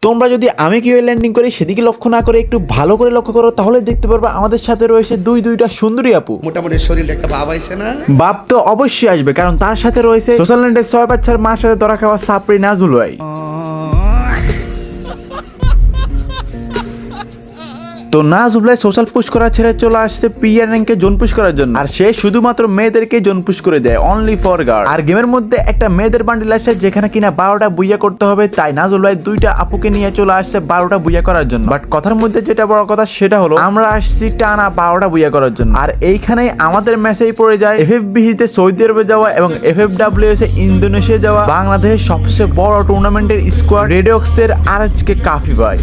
তোমরা যদি আমি কিভাবে ল্যান্ডিং করি সেদিকে লক্ষ্য না করে একটু ভালো করে লক্ষ্য করো তাহলে দেখতে পারবে আমাদের সাথে রয়েছে দুইটা সুন্দরী আপু। মোটামুটি শরীরে একটা ভাব আইছে না? বাপ তো অবশ্যই আসবে, কারণ তার সাথে রয়েছে সোশ্যাল নেটে 6 বাচ্চার মার সাথে ধরা খাওয়া সাপরি নাজুল ভাই। তো নাজুল ভাই সোশ্যাল পুশ করা ছেড়ে চলে আসছে পিআর র্যাঙ্কে জোন পুশ করার জন্য, আর সে শুধুমাত্র মেয়েদেরকে জোন পুশ করে দেয়, অনলি ফর গার্ল। আর গেমের মধ্যে একটা মেয়েদের বান্ডিল আসছে যেখানে কিনা 12টা বুইয়া করতে হবে, তাই নাজুল ভাই দুইটা আপুকে নিয়ে চলে আসছে 12টা বুইয়া করার জন্য। বাট কথার মধ্যে যেটা বড় কথা সেটা হলো আমরা আসছি টানা 12টা বুইয়া করার জন্য। আর এইখানেই আমাদের মেসেজ পড়ে যায় এফএফবিসিতে সৌদি আরবে যাওয়া এবং এফএফডব্লিউএস এ ইন্দোনেশিয়া যাওয়া বাংলাদেশের সবচেয়ে বড় টুর্নামেন্টের স্কোয়াড রেডক্সের আরএচকে কাফি ভাই।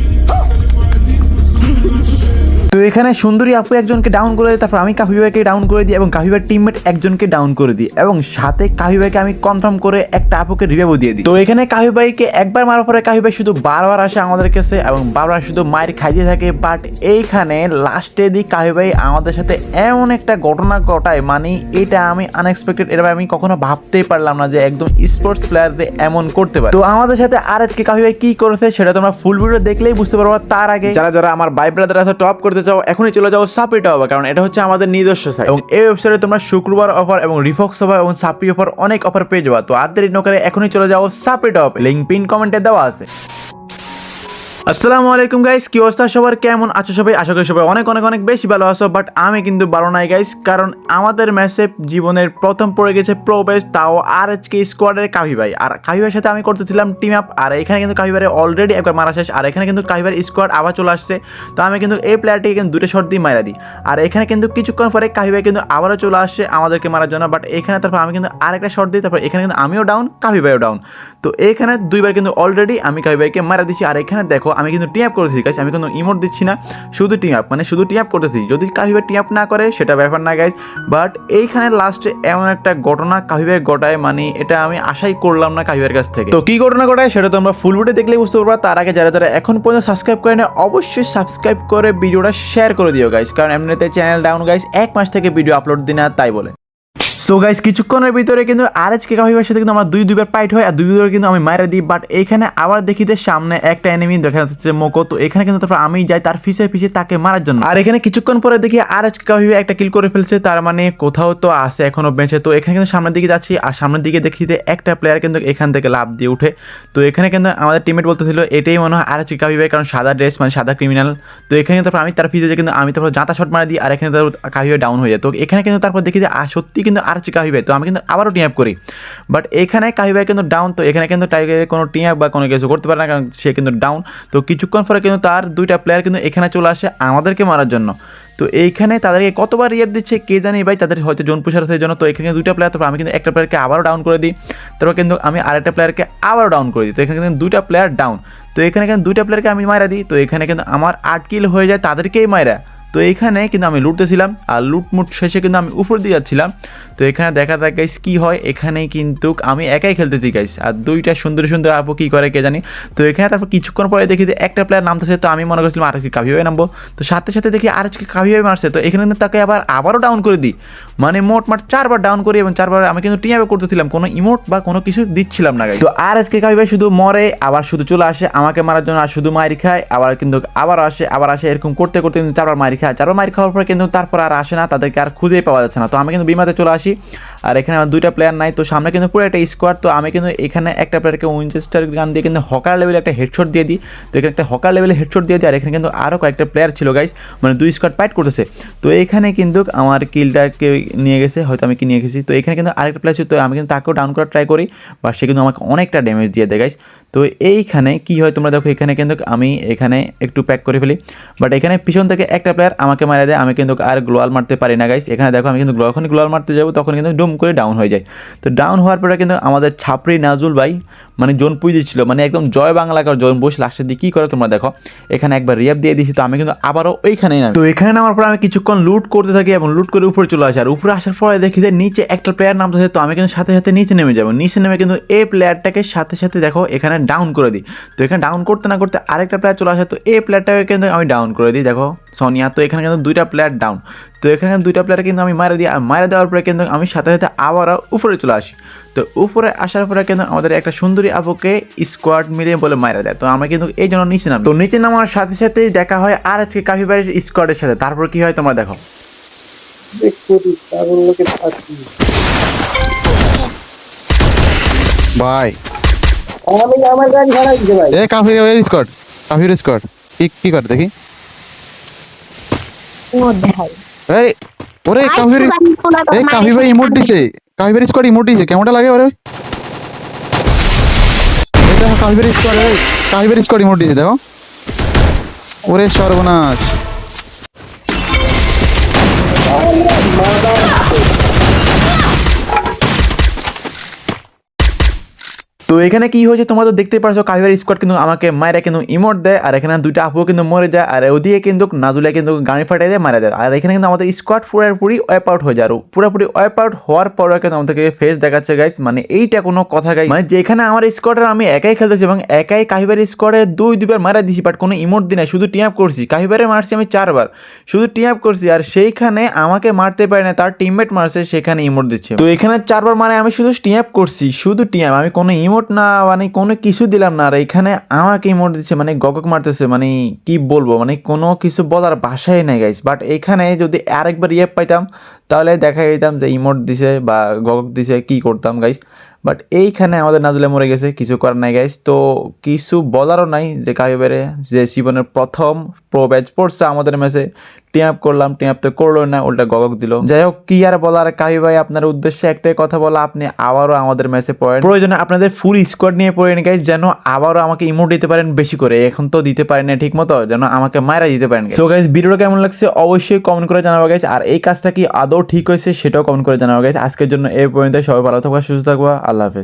তো এখানে সুন্দরী আপু একজনকে ডাউন করে দিই, তারপর আমি কাফি ভাইকে ডাউন করে দিই এবং কাফি ভাইয়ের টিমমেট একজনকে ডাউন করে দিই এবং সাথে কাফি ভাইকে আমি কনফার্ম করে একটা আপুকে রিভাইভ দিয়ে দিই। তো এখানে কাফি ভাইকে একবার মারার পরে কাফি ভাই শুধু বারবার আসে আমাদের কাছে এবং বারবার শুধু মায়ের খাইতে থাকে। বাট এইখানে লাস্টে দিই কাফি ভাই আমাদের সাথে এমন একটা ঘটনা ঘটায়, মানে এটা আমি আনএক্সপেক্টেড, এটা আমি কখনো ভাবতেই পারলাম না যে একদম স্পোর্টস প্লেয়ারদের এমন করতে পারে। তো আমাদের সাথে আরএচকে কাফি ভাই কি করেছে সেটা তোমরা ফুল ভিডিও দেখলেই বুঝতে পারবো। তার আগে যারা আমার ভাই ব্রাদার আছে টপ করতে চাও এখনই চলে যাও সাপরি টপে, কারণ এটা হচ্ছে আমাদের নিজস্ব সাইট এবং এই ওয়েবসাইটে তোমরা শুক্রবার অফার এবং রিফক্স অফার এবং সাপরি অফার অনেক অফার পেয়ে যাবা। তো আর দেরি না করে এখনই চলে যাও সাপরি টপে, লিংক পিন কমেন্টে দেওয়া আছে। আসসালামু আলাইকুম গাইস, কি অবস্থা সবার, কেমন আছো সবাই? আশা করি সবাই অনেক অনেক অনেক বেশি ভালো আছো। বাট আমি কিন্তু ভালো নাই গাইস, কারণ আমাদের ম্যাচে জীবনের প্রথম পড়ে গেছে প্রো বেস, তাও আরএচকে স্কোয়াডের কাফি ভাই। আর কাফি ভাইয়ের সাথে আমি করতেছিলাম টিম আপ, আর এখানে কিন্তু কাফি ভাইয়ের অলরেডি একবার মারা শেষ, আর এখানে কিন্তু কাফি ভাইয়ের স্কোয়াড আবার চলে আসছে। তো আমি কিন্তু এই প্লেয়ারটিকে কিন্তু দুটো শট দিয়ে মারা দিই, আর এখানে কিন্তু কিছুক্ষণ পরে কাফি ভাই কিন্তু আবারও চলে আসছে আমাদেরকে মারার জন্য। বাট এখানে তারপর আমি কিন্তু আরেকটা শট দিই, তারপর এখানে কিন্তু আমিও ডাউন, কাফি ভাইও ডাউন। তো এখানে দুইবার কিন্তু অলরেডি আমি কাফি ভাইকে মারা দিচ্ছি। আর এখানে দেখো আমি কিন্তু টিম আপ করেছি গাইস, আমি কোনো ইমোট দিচ্ছি না, শুধু টিম আপ, মানে শুধু টিম আপ করতেছি। যদি কাফি ভাই টিম আপ না করে সেটা ব্যাপার না গাইস, বাট এইখানে লাস্টে এমন একটা ঘটনা কাফি ভাই ঘটায়, মানে এটা আমি আশাই করলাম না কাফি ভাইয়ের কাছ থেকে। তো কি ঘটনা ঘটায় সেটা তোমরা ফুল ভিডিও দেখলেই বুঝতে পারবা। তার আগে যারা এখন পর্যন্ত সাবস্ক্রাইব করে না অবশ্যই সাবস্ক্রাইব করে ভিডিওটা শেয়ার করে দিও গাইস, কারণ এমনিতে চ্যানেল ডাউন গাইস, 1 মাস থেকে ভিডিও আপলোড দিই না তাই বলে। সো গাইস কিছুক্ষণের ভিতরে কিন্তু আরএচকে কাফি ভাইয়ের সাথে কিন্তু আমার দুইবার ফাইট হয়, আর দুইবার কিন্তু আমি মাইরা দিই। বাট এইখানে আবার দেখি যে সামনে একটা এনিমি দেখা যাচ্ছে মোকো। তো এখানে কিন্তু তারপর আমি যাই তার পিছে তাকে মারার জন্য, আর এখানে কিছুক্ষণ পরে দেখি আরএচকে কাফি ভাই একটা কিল করে ফেলছে, তার মানে কোথাও তো আছে এখনো বেঁচে। তো এখানে কিন্তু সামনের দিকে যাচ্ছি, আর সামনের দিকে দেখি যে একটা প্লেয়ার কিন্তু এখান থেকে লাফ দিয়ে উঠে। তো এখানে কিন্তু আমাদের টিমমেট বলতেছিল এটাই মনে হয় আরএচকে কাফি ভাই, কারণ সাদা ড্রেস মানে সাদা ক্রিমিনাল। তো এখানে তারপর আমি তার পিছে কিন্তু আমি তারপর জাঁতা শট মারা দিই, আর এখানে তারপর কাফি ভাই ডাউন হয়ে যায়। তো এখানে কিন্তু তারপর দেখি যে সত্যি কিন্তু আরএচকে কাফি ভাই, তো আমি কিন্তু আবারও টিম আপ করি। বাট এখানে কাফি ভাই কিন্তু ডাউন, তো এখানে কিন্তু টাইগারে কোনো টিম আপ বা কোনো কিছু করতে পারে না, কারণ সে কিন্তু ডাউন। তো কিছুক্ষণ পরে কিন্তু তার দুইটা প্লেয়ার কিন্তু এখানে চলে আসে আমাদেরকে মারার জন্য। তো এইখানে তাদেরকে কতবার রিয়াপ দিচ্ছে কে জানি ভাই, তাদের হয়তো জোন পুষার জন্য। তো এখানে দুইটা প্লেয়ার, তারপর আমি কিন্তু একটা প্লেয়ারকে আবারও ডাউন করে দিই, তারপর কিন্তু আমি আরেকটা প্লেয়ারকে আবারও ডাউন করে দিই। তো এখানে কিন্তু দুইটা প্লেয়ার ডাউন, তো এখানে কিন্তু দুইটা প্লেয়ারকে আমি মারা দিই। তো এখানে কিন্তু আমার 8 কিল হয়ে যায় তাদেরকেই মারা। তো এইখানে কিন্তু আমি লুটতেছিলাম, আর লুটমুট শেষে কিন্তু আমি উপর দিয়ে যাচ্ছিলাম। তো এখানে দেখা যাক গাইস কী হয়, এখানে কিন্তু আমি একাই খেলতেছি গাইস, আর দুইটা সুন্দর সুন্দর আপু কী করে কে জানি। তো এখানে তারপর কিছুক্ষণ পরে দেখি যে একটা প্লেয়ার নামতেছে, তো আমি মনে করছিলাম আরএচকে কাফি ভাই নামবো। তো সাথে দেখি আরএচকে কাফি ভাই মারছে। তো এখানে কিন্তু তাকে আবারও ডাউন করে দিই, মানে মোট 4বার ডাউন করি, এবং 4বার আমি কিন্তু টিম আপ করতেছিলাম, কোনো ইমোট বা কোনো কিছু দিচ্ছিলাম না গাইস। তো আরএচকে কাফি ভাই শুধু মরে, আবার শুধু চলে আসে আমাকে মারার জন্য, আর শুধু মারি খায়, আবার কিন্তু আবার আসে, এরকম করতে কিন্তু 4বার মারি খায়। 4বার মারি খাওয়ার পরে কিন্তু তারপর আর আসে না, তাদেরকে আর খুঁজেই পাওয়া যাচ্ছে না। তো আমি কিন্তু বিমাতে চলে আসি, আর এখানে আমার দুইটা প্লেয়ার নাই। তো সামনে কিন্তু পুরো একটা স্কোয়াড। তো আমি কিন্তু এখানে একটা প্লেয়ারকে উইনচেস্টার গান দিয়ে কিন্তু হকার লেভেলে একটা হেডশট দিয়ে দিই। তো এখানে একটা হকার লেভেলে হেডশট দিয়ে দিই, আর এখানে কিন্তু আরও কয়েকটা প্লেয়ার ছিল গাইস, মানে 2 স্কোয়াড ফাইট করতেছে। তো এখানে কিন্তু আমার কিলটাকে নিয়ে গেছে, হয়তো আমি কি নিয়ে গেছি। তো এখানে কিন্তু আরেকটা প্লেয়ার ছিল, তো আমি কিন্তু তাকেও ডাউন করার ট্রাই করি, বা সে কিন্তু আমাকে অনেকটা ড্যামেজ দিয়ে দেয় গাইস। তো এইখানে কি হয় তোমরা দেখো, এখানে কিন্তু আমি এখানে একটু প্যাক করে ফেলি, বাট এখানে পিছন থেকে একটা প্লেয়ার আমাকে মারা দেয়, আমি কিন্তু আর গ্লোয়াল মারতে পারি না গাইস। এখানে দেখো আমি কিন্তু যখনই গ্লোয়াল মারতে যাবো তখন কিন্তু ডুম করে ডাউন হয়ে যায়। তো ডাউন হওয়ার পরে কিন্তু আমাদের ছাপরি নাজুল ভাই মানে জোন পুই দিচ্ছিল, মানে একদম জয় বাংলাকার জোন বসে লাস্টের দিকে কী করে তোমরা দেখো, এখানে একবার রিয়াপ দিয়ে দিয়েছি। তো আমি কিন্তু আবারও ওইখানেই নামি। তো এখানে নামার পর আমি কিছুক্ষণ লুট করতে থাকি এবং লুট করে উপরে চলে আসি, আর উপরে আসার পরে দেখি যে নিচে একটা প্লেয়ার নামতেছে। তো আমি কিন্তু সাথে নিচে নেমে যাবো, নিচে নেমে কিন্তু এই প্লেয়ারটাকে সাথে দেখো এখানে ডাউন করে দিই। তো এখানে ডাউন করতে না করতে আরেকটা প্লেয়ার চলে আসে, তো এই প্লেয়ারটাকে কিন্তু আমি ডাউন করে দিই, দেখো সোনিয়া। তো এখানে কিন্তু দুইটা প্লেয়ার ডাউন। তো এখানে দুইটা প্লেয়ার কিন্তু আমি মারা দিই, আর মারা দেওয়ার পরে কিন্তু আমি সাথে আবারও উপরে চলে আসি। তো উপরে আসার পরে কিন্তু আমাদের একটা সুন্দরী আপুকে স্কোয়াড মিলে বলে মারা দেয়। তো আমরা কিন্তু এই জন্য নিচে নাম। তো নিচে নামার সাথে সাথেই দেখা হয় আর আজকে কাফি ভাইয়ের স্কোয়াডের সাথে। তারপর কি হয় তোমরা দেখো। ভাই আমি আমার গাড়ি ভাড়া দিতে ভাই। এ কাফির স্কোয়াড কি কি করে দেখি। মধ্যে ভাই এই ওরে কাফির এই কাফি ভাই ইমোট দিছে, কাফি ভাই স্কোয়াড ইমোট দিছে, কেমনটা লাগে ওরে। এই দেখো কাফি ভাই স্কোয়াড, এই কাফি ভাই স্কোয়াড ইমোট দিছে দেখো। ওরে সর্বনাশ। তো এখানে কি হয়েছে তোমরা তো দেখতে পারছো, কাহিবার স্কোয়াড কিন্তু আমাকে মায়েরা কিন্তু ইমোট দেয়, আর এখানে দুইটা আপুও কিন্তু মরে যায়, আর ওদিকে কিন্তু নাজুলা কিন্তু গাড়ি ফাটাই দিয়ে মারা যায়। আর এখানে কিন্তু আমাদের স্কোয়াড পুরোপুরি ওয়াইপ আউট হয়ে যায়। আর পুরোপুরি ওয়াইপ আউট হওয়ার পরে কিন্তু আমাদেরকে ফেস দেখাচ্ছে গাইস, মানে এইটা কোনো কথা গাইস, মানে যেখানে আমার স্কোয়াডের আমি একাই খেলতেছি এবং একাই কাহিবার স্কোয়াডে দুইবার মারা দিছি, বাট কোনো ইমোট দিই না, শুধু টিম আপ করছি। কাহিবারে মারছি আমি 4 বার, শুধু টিম আপ করছি, আর সেইখানে আমাকে মারতে পারে না, তার টিমমেট মারছে, সেখানে ইমোট দিচ্ছে। তো এখানে 4 বার মানে আমি শুধু টিম আপ করছি, শুধু টিম আপ, আমি কোনো ইমোট না মানে কোনো কিছু দিলাম না। আর এখানে আমাকে ইমোট দিচ্ছে, মানে গগক মারতেছে, মানে কি বলবো, মানে কোনো কিছু বলার ভাষাই নাই গাইস। বাট এখানে যদি আরেকবার ইয়ে পাইতাম তাহলে দেখা যেতাম যে ইমোট দিছে বা গগক দিছে, কি করতাম গাইস। বাট এইখানে আমাদের নাজুলে মরে গেছে, কিছু করার নাই গাইস। তো কিছু বলারও নাই যে কাহিবারে যে জীবনের প্রথম প্রো ব্যাচ পড়ছে আমাদের ম্যাচে, টিম আপ করলাম, টিম আপ তো করলো না, উল্টা গগক দিল। যাই হোক, কি আর বলার, কাহি ভাই আপনার উদ্দেশ্যে একটাই কথা বলা, আপনি আবারও আমাদের ম্যাচে পড়েন, প্রয়োজনে আপনাদের ফুল স্কোয়াড নিয়ে পড়েন গাইস, যেন আবারও আমাকে ইমোট দিতে পারেন বেশি করে। এখন তো দিতে পারেন না ঠিক মতো, যেন আমাকে মারা দিতে পারেন। সো গাইস, ভিডিওটা কেমন লাগছে অবশ্যই কমেন্ট করে জানাবো গাইস, আর এই কাজটা কি আদৌ ঠিক হয়েছে সেটাও কমেন্ট করে জানাবো গাইস। আজকের জন্য এই পর্যন্ত, সবাই ভালো থাকবা, সুস্থ থাকবা, আল্লাহ হাফেজ।